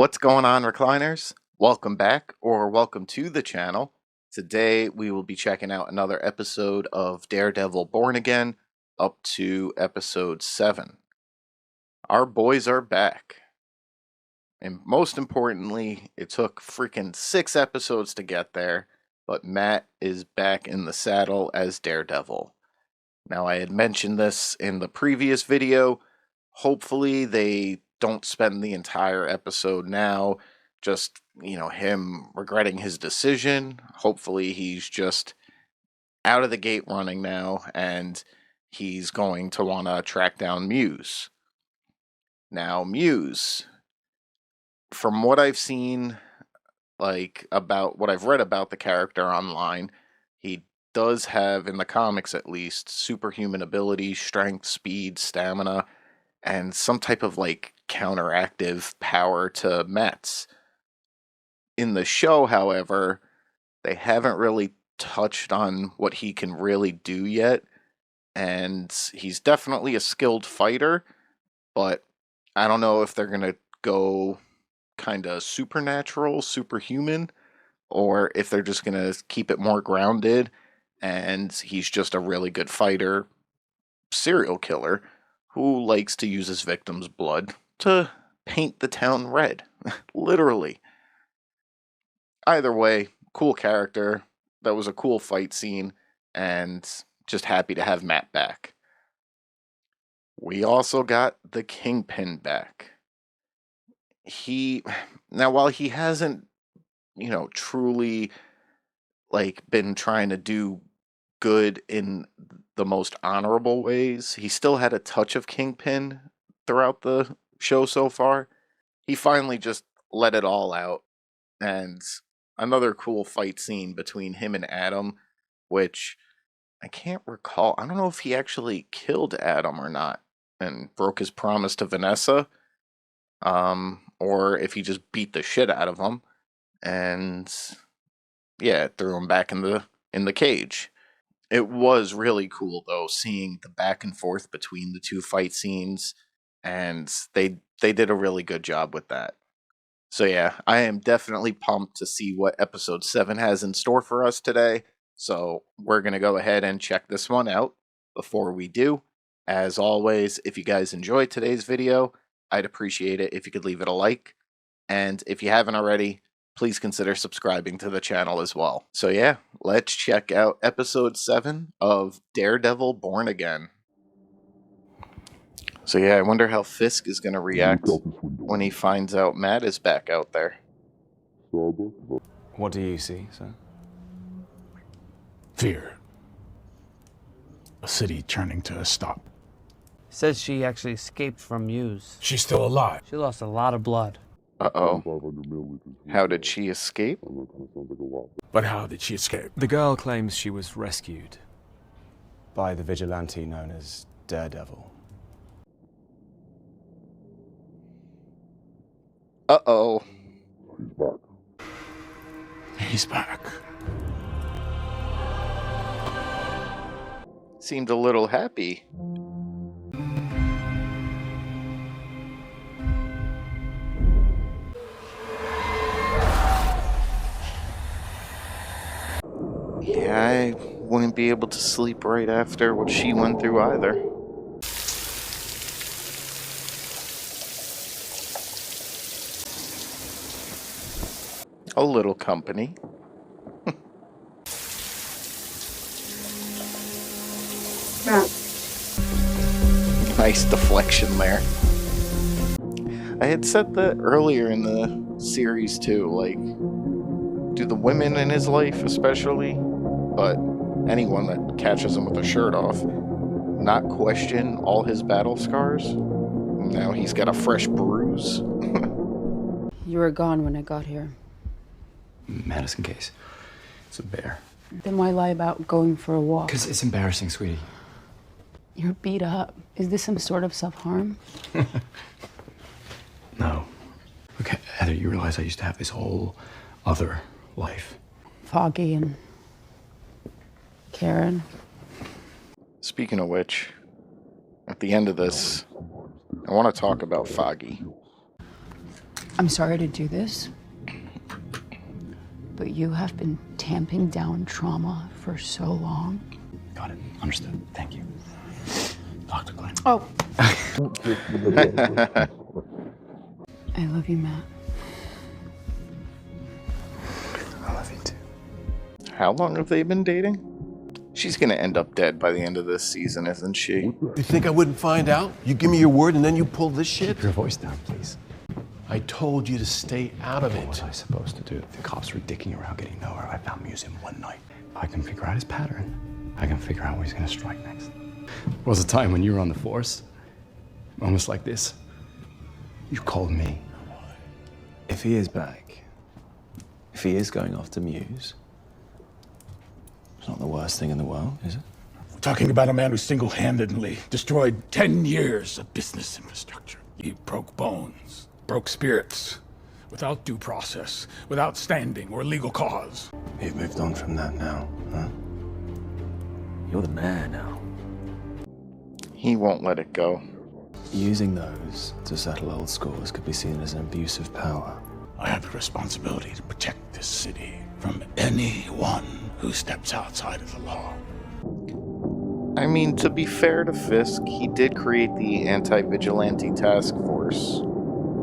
What's going on, recliners? Welcome back, or welcome to the channel. Today we will be checking out another episode of Daredevil Born Again, up to episode 7. Our boys are back. And most importantly, it took freaking 6 episodes to get there, but Matt is back in the saddle as Daredevil. Now, I had mentioned this in the previous video. Hopefully they don't spend the entire episode now just, him regretting his decision. Hopefully he's just out of the gate running now, and he's going to want to track down Muse. Now, Muse, from what I've seen, about what I've read about the character online, he does have, in the comics at least, superhuman abilities, strength, speed, stamina, and some type of counteractive power to Matt's. In the show, however, they haven't really touched on what he can really do yet, and he's definitely a skilled fighter, but I don't know if they're gonna go kind of supernatural, superhuman, or if they're just gonna keep it more grounded and he's just a really good fighter, serial killer who likes to use his victims' blood to paint the town red. Literally. Either way, cool character. That was a cool fight scene, and just happy to have Matt back. We also got the Kingpin back. Now, while he hasn't, truly been trying to do good in the most honorable ways, he still had a touch of Kingpin throughout the show so far. He finally just let it all out, and another cool fight scene between him and Adam, which I can't recall. I don't know if he actually killed Adam or not and broke his promise to Vanessa, or if he just beat the shit out of him and threw him back in the cage. It was really cool though, seeing the back and forth between the two fight scenes, and they did a really good job with that. So yeah, I am definitely pumped to see what episode 7 has in store for us today. So we're going to go ahead and check this one out. Before we do, as always, if you guys enjoyed today's video, I'd appreciate it if you could leave it a like. And if you haven't already, please consider subscribing to the channel as well. So yeah, let's check out episode 7 of Daredevil Born Again. So yeah, I wonder how Fisk is going to react when he finds out Matt is back out there. What do you see, sir? Fear. A city turning to a stop. Says she actually escaped from Muse. She's still alive. She lost a lot of blood. Uh-oh. How did she escape? But how did she escape? The girl claims she was rescued by the vigilante known as Daredevil. Uh-oh. He's back. Seemed a little happy. Yeah, I wouldn't be able to sleep right after what she went through either. A little company. Nice deflection there. I had said that earlier in the series too, do the women in his life especially, but anyone that catches him with a shirt off, not question all his battle scars? Now he's got a fresh bruise. You were gone when I got here. Madison case. It's a bear. Then why lie about going for a walk? Because it's embarrassing, sweetie. You're beat up. Is this some sort of self-harm? No. Okay, Heather, you realize I used to have this whole other life. Foggy and Karen. Speaking of which, at the end of this, I want to talk about Foggy. I'm sorry to do this, but you have been tamping down trauma for so long. Got it. Understood. Thank you. Dr. Glenn. Oh. I love you, Matt. I love you too. How long have they been dating? She's gonna end up dead by the end of this season, isn't she? You think I wouldn't find out? You give me your word and then you pull this shit? Keep your voice down, please. I told you to stay out of What was it. I supposed to do? The cops were dicking around getting nowhere. I found Muse in one night. If I can figure out his pattern, I can figure out where he's gonna strike next. There was a time when you were on the force, moments like this. You called me. If he is back, if he is going after Muse, it's not the worst thing in the world, is it? We're talking about a man who single-handedly destroyed 10 years of business infrastructure. He broke bones, broke spirits, without due process, without standing or legal cause. You've moved on from that now, huh? You're the man now. He won't let it go. Using those to settle old scores could be seen as an abuse of power. I have the responsibility to protect this city from anyone who steps outside of the law. I mean, to be fair to Fisk, he did create the anti-vigilante task force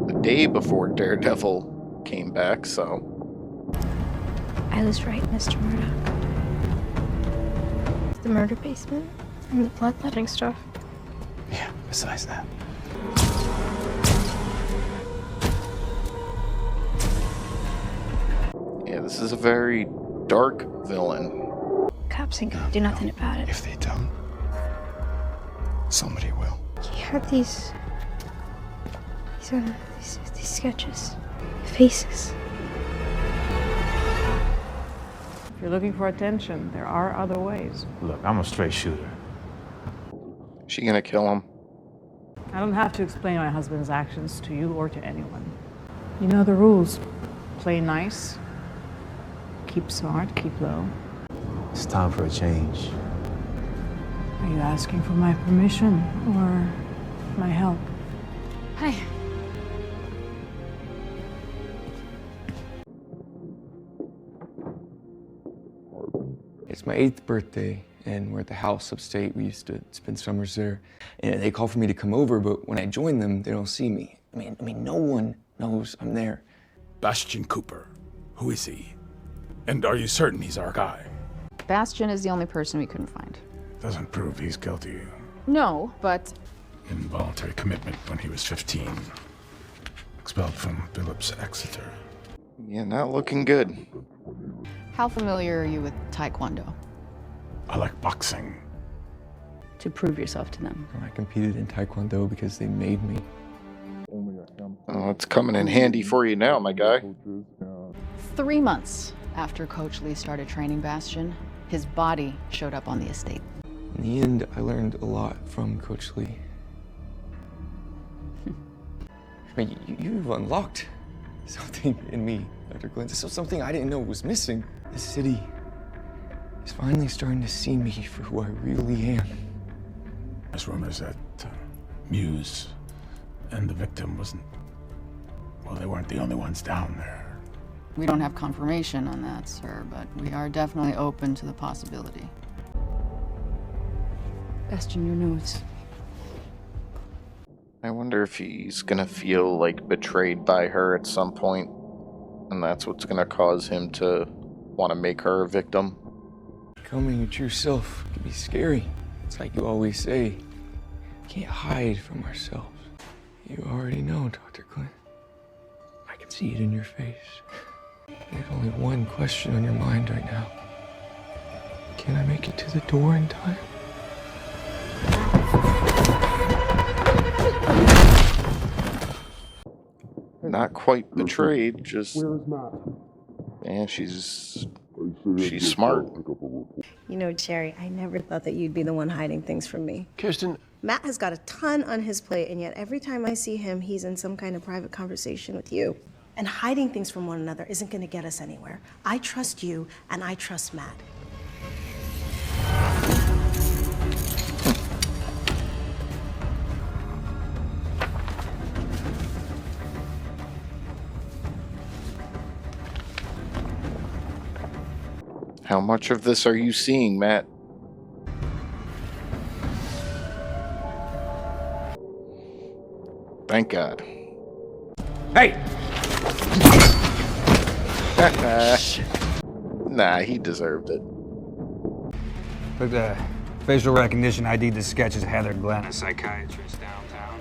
the day before Daredevil came back, so... I was right, Mr. Murdoch. The murder basement and the bloodletting stuff. Yeah, besides that. Yeah, this is a very dark villain. Cops ain't gonna do nothing about it. If they don't, somebody will. He had these sketches, faces. If you're looking for attention, there are other ways. Look, I'm a straight shooter. She gonna kill him? I don't have to explain my husband's actions to you or to anyone. You know the rules. Play nice, keep smart, keep low. It's time for a change. Are you asking for my permission or my help? Hi. It's my 8th birthday, and we're at the house upstate. We used to spend summers there. And they call for me to come over, but when I join them, they don't see me. I mean, no one knows I'm there. Bastion Cooper. Who is he? And are you certain he's our guy? Bastion is the only person we couldn't find. Doesn't prove he's guilty. No, but Involuntary commitment when he was 15. Expelled from Phillips Exeter. Yeah, not looking good. how familiar are you with Taekwondo? I like boxing. To prove yourself to them. I competed in Taekwondo because they made me. Oh, it's coming in handy for you now, my guy. 3 months after Coach Lee started training Bastion, his body showed up on the estate. In the end, I learned a lot from Coach Lee. I mean, you've unlocked something in me, Dr. Glenn. This is something I didn't know was missing. This city is finally starting to see me for who I really am. There's rumors that Muse and the victim well, they weren't the only ones down there. We don't have confirmation on that, sir, but we are definitely open to the possibility. Bastion, your nose. I wonder if he's gonna feel like betrayed by her at some point, and that's what's gonna cause him to want to make her a victim. Becoming your true self can be scary. It's like you always say, you can't hide from ourselves. You already know, Dr. Glenn. I can see it in your face. There's only one question on your mind right now. Can I make it to the door in time? Not quite betrayed, just... Yeah, she's smart. You know, Jerry, I never thought that you'd be the one hiding things from me. Kirsten, Matt has got a ton on his plate, and yet every time I see him, he's in some kind of private conversation with you. And hiding things from one another isn't going to get us anywhere. I trust you, and I trust Matt. How much of this are you seeing, Matt? Thank God. Hey! Nah, he deserved it. But facial recognition ID the sketch is Heather Glenn, a psychiatrist downtown.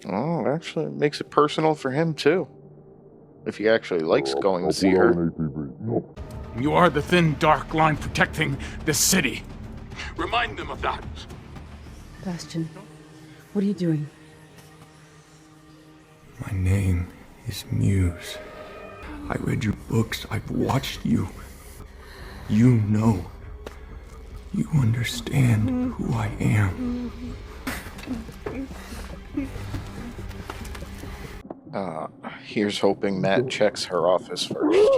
Oh, actually, it makes it personal for him, too. If he actually likes going to see her. You are the thin, dark line protecting this city. Remind them of that. Bastion, what are you doing? My name is Muse. I read your books. I've watched you. You know. You understand who I am. Here's hoping Matt checks her office first.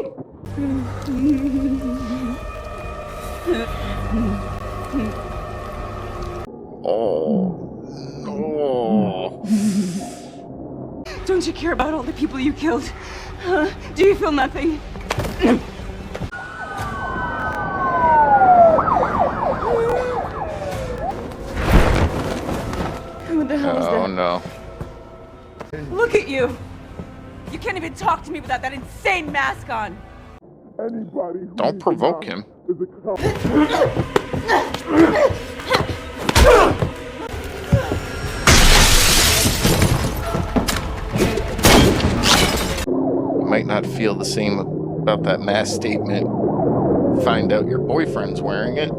Oh, no. Don't you care about all the people you killed? Do you feel nothing? What the hell is that? Oh, no. Look at you! You can't even talk to me without that insane mask on! Don't provoke him. You might not feel the same about that mask statement. Find out your boyfriend's wearing it.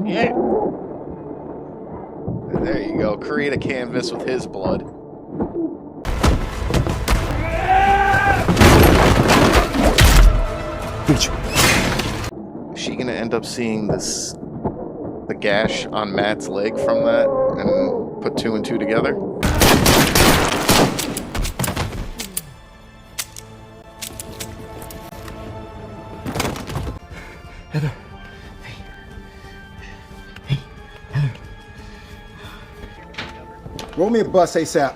Yeah. There you go. Create a canvas with his blood. Is she gonna end up seeing the gash on Matt's leg from that and put two and two together? Heather. Roll me a bus ASAP.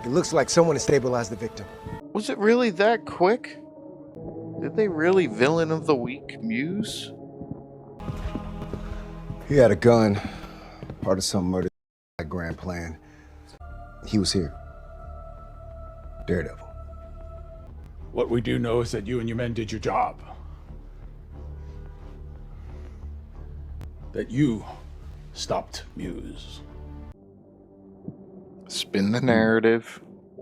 It looks like someone has stabilized the victim. Was it really that quick? Did they really villain of the week Muse? He had a gun, part of some murder grand plan. He was here. Daredevil. What we do know is that you and your men did your job. That you stopped Muse. Spin the narrative. I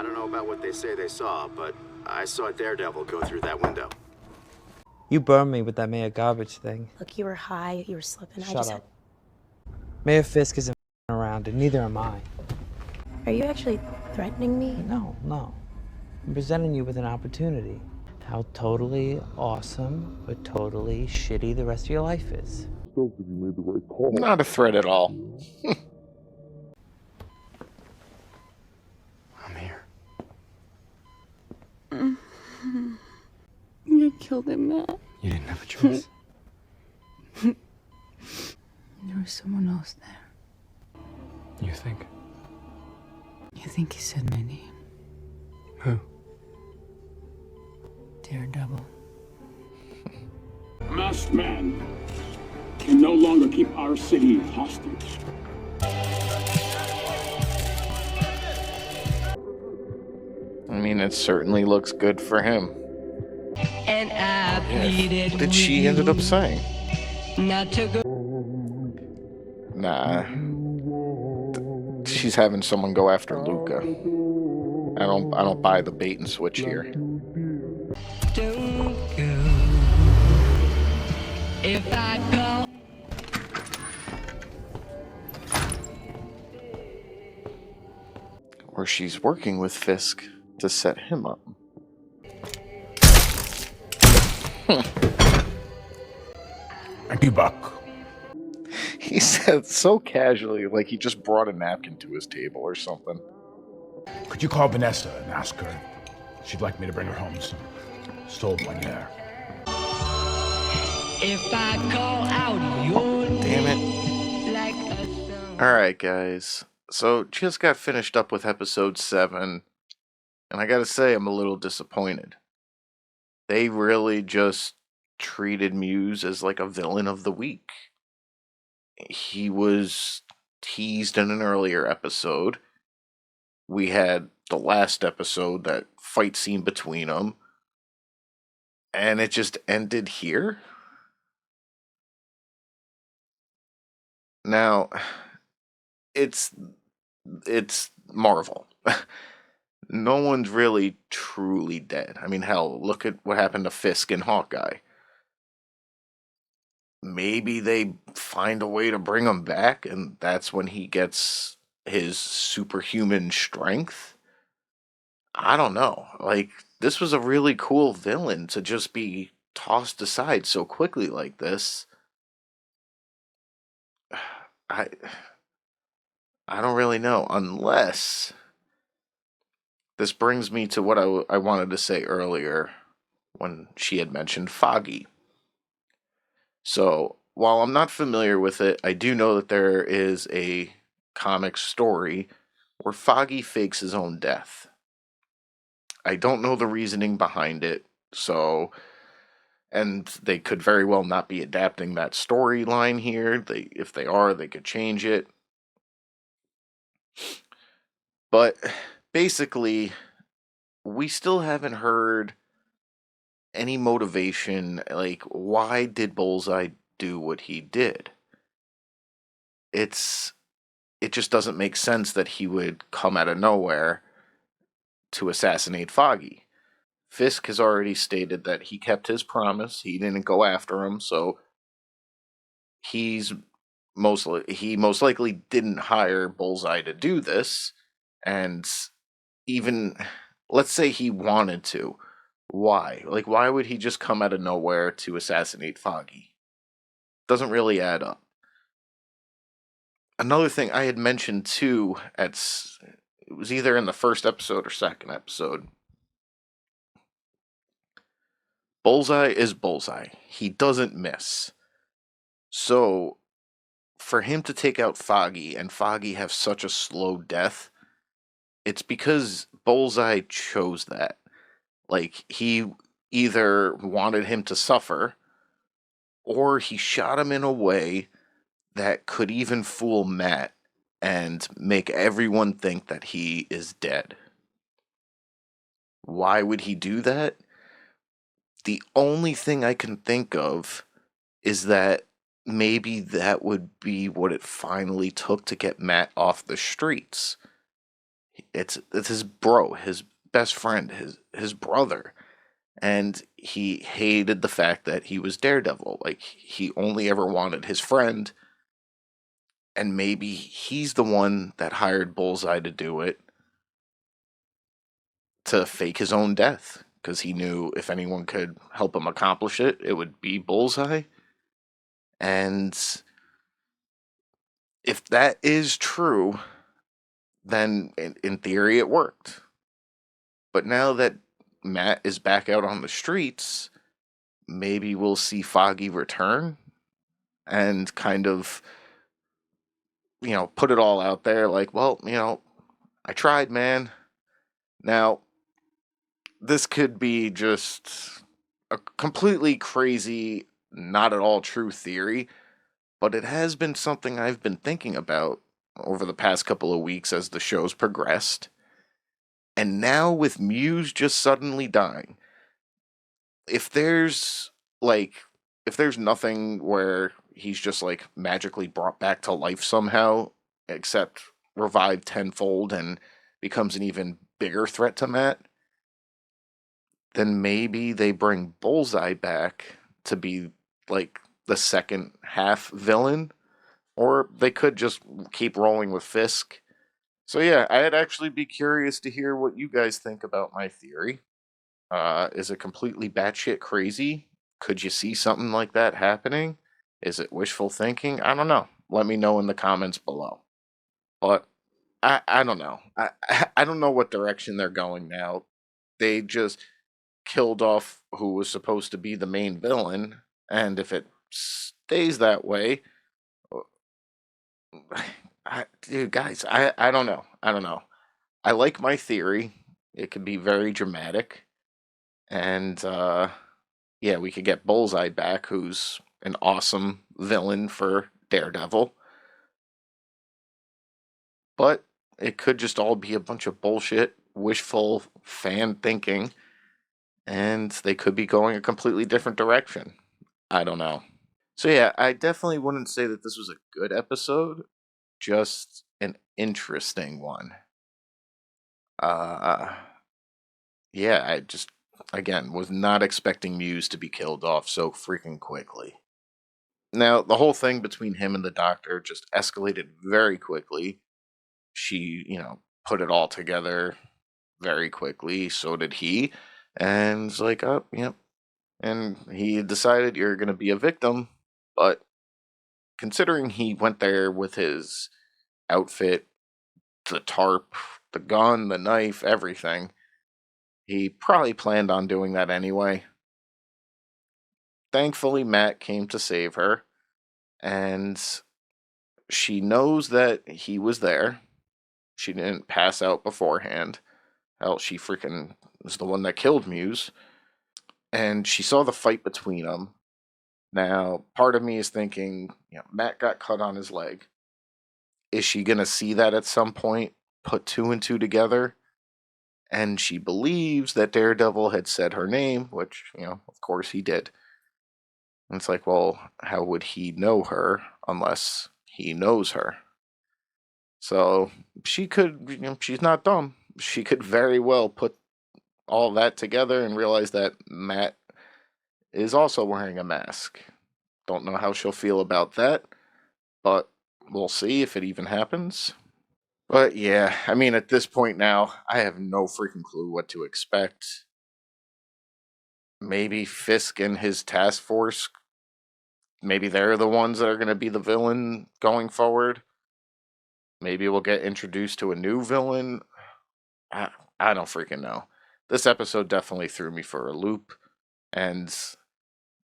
don't know about what they say they saw, but I saw Daredevil go through that window. You burned me with that Mayor garbage thing. Look, you were high, you were slipping. Shut up. Mayor Fisk isn't around, and neither am I. Are you actually threatening me? No. I'm presenting you with an opportunity. How totally awesome, but totally shitty the rest of your life is. Not a threat at all. I'm here. You killed him, Matt. You didn't have a choice. There was someone else there. You think? You think he said my name? Who? Daredevil. A masked man can no longer keep our city hostage. I mean, it certainly looks good for him. And I pleaded What did she ended up saying? not to go. Nah. She's having someone go after Luca. I don't buy the bait and switch here. Don't go. If I call. Or she's working with Fisk to set him up. Thank you, Buck. He said so casually, like he just brought a napkin to his table or something. Could you call Vanessa and ask her? She'd like me to bring her home some soul poignard. If I call out your Damn it. name like a song. Alright, guys. So, just got finished up with episode 7, and I gotta say, I'm a little disappointed. They really just treated Muse as like a villain of the week. He was teased in an earlier episode. We had the last episode, that fight scene between them, and it just ended here. Now, it's Marvel. No one's really truly dead. I mean, hell, look at what happened to Fisk and Hawkeye. Maybe they find a way to bring him back, and that's when he gets his superhuman strength. I don't know. Like, this was a really cool villain to just be tossed aside so quickly like this. I I don't really know, unless this brings me to what I wanted to say earlier when she had mentioned Foggy. So, while I'm not familiar with it, I do know that there is a comic story where Foggy fakes his own death. I don't know the reasoning behind it, so, and they could very well not be adapting that storyline here. If they are, they could change it. But basically, we still haven't heard any motivation, like, why did Bullseye do what he did? It's it just doesn't make sense that he would come out of nowhere to assassinate Foggy. Fisk has already stated that he kept his promise. He didn't go after him, so he's he most likely didn't hire Bullseye to do this. And even, let's say he wanted to, why? Like, why would he just come out of nowhere to assassinate Foggy? Doesn't really add up. Another thing I had mentioned too, it was either in the first episode or second episode. Bullseye is Bullseye. He doesn't miss. So, for him to take out Foggy and Foggy have such a slow death, it's because Bullseye chose that. Like, he either wanted him to suffer, or he shot him in a way that could even fool Matt and make everyone think that he is dead. Why would he do that? The only thing I can think of is that maybe that would be what it finally took to get Matt off the streets. It's his bro, his best friend, his brother. And he hated the fact that he was Daredevil. Like, he only ever wanted his friend. And maybe he's the one that hired Bullseye to do it, to fake his own death. Because he knew if anyone could help him accomplish it, it would be Bullseye. And if that is true, then in theory it worked. But now that Matt is back out on the streets, maybe we'll see Foggy return and kind of, put it all out there like, well, I tried, man. Now, this could be just a completely crazy, not at all true theory, but it has been something I've been thinking about over the past couple of weeks as the show's progressed. And now with Muse just suddenly dying, if there's nothing where he's just like magically brought back to life somehow, except revived tenfold and becomes an even bigger threat to Matt, then maybe they bring Bullseye back to be like the second half villain, or they could just keep rolling with Fisk. So yeah, I'd actually be curious to hear what you guys think about my theory. Is it completely batshit crazy? Could you see something like that happening? Is it wishful thinking? I don't know. Let me know in the comments below. But I don't know. I don't know what direction they're going now. They just killed off who was supposed to be the main villain, and if it stays that way, dude, guys, I don't know. I don't know. I like my theory. It could be very dramatic, and yeah, we could get Bullseye back, who's an awesome villain for Daredevil. But it could just all be a bunch of bullshit, wishful fan thinking, and they could be going a completely different direction. I don't know. So yeah, I definitely wouldn't say that this was a good episode, just an interesting one. Uh yeah, I just again was not expecting Muse to be killed off so freaking quickly. Now, the whole thing between him and the doctor just escalated very quickly. She, put it all together very quickly. So did he. And it's like, oh, yep. And he decided you're going to be a victim. But considering he went there with his outfit, the tarp, the gun, the knife, everything, he probably planned on doing that anyway. Thankfully, Matt came to save her. And she knows that he was there. She didn't pass out beforehand. Hell, she freaking was the one that killed Muse. And she saw the fight between them. Now, part of me is thinking, Matt got cut on his leg. Is she going to see that at some point? Put two and two together? And she believes that Daredevil had said her name, which, of course he did. And it's like, well, how would he know her unless he knows her? So she could, she's not dumb. She could very well put all that together and realize that Matt is also wearing a mask. Don't know how she'll feel about that, but we'll see if it even happens. But yeah, I mean, at this point now, I have no freaking clue what to expect. Maybe Fisk and his task force, maybe they're the ones that are going to be the villain going forward. Maybe we'll get introduced to a new villain. I don't freaking know. This episode definitely threw me for a loop. And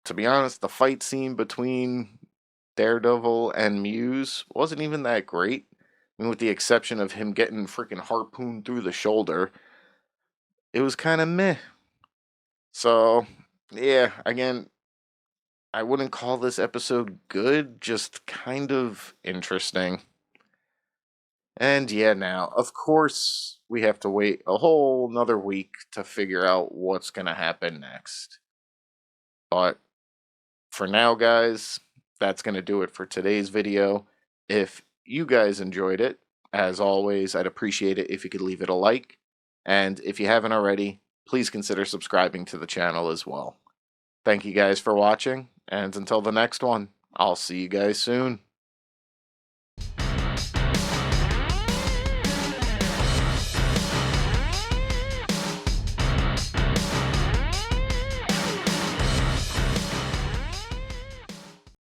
to be honest, the fight scene between Daredevil and Muse wasn't even that great. I mean, with the exception of him getting freaking harpooned through the shoulder, it was kind of meh. So, yeah, again, I wouldn't call this episode good, just kind of interesting. And yeah, now, of course, we have to wait a whole another week to figure out what's going to happen next. But for now, guys, that's going to do it for today's video. If you guys enjoyed it, as always, I'd appreciate it if you could leave it a like. And if you haven't already, please consider subscribing to the channel as well. Thank you guys for watching, and until the next one, I'll see you guys soon.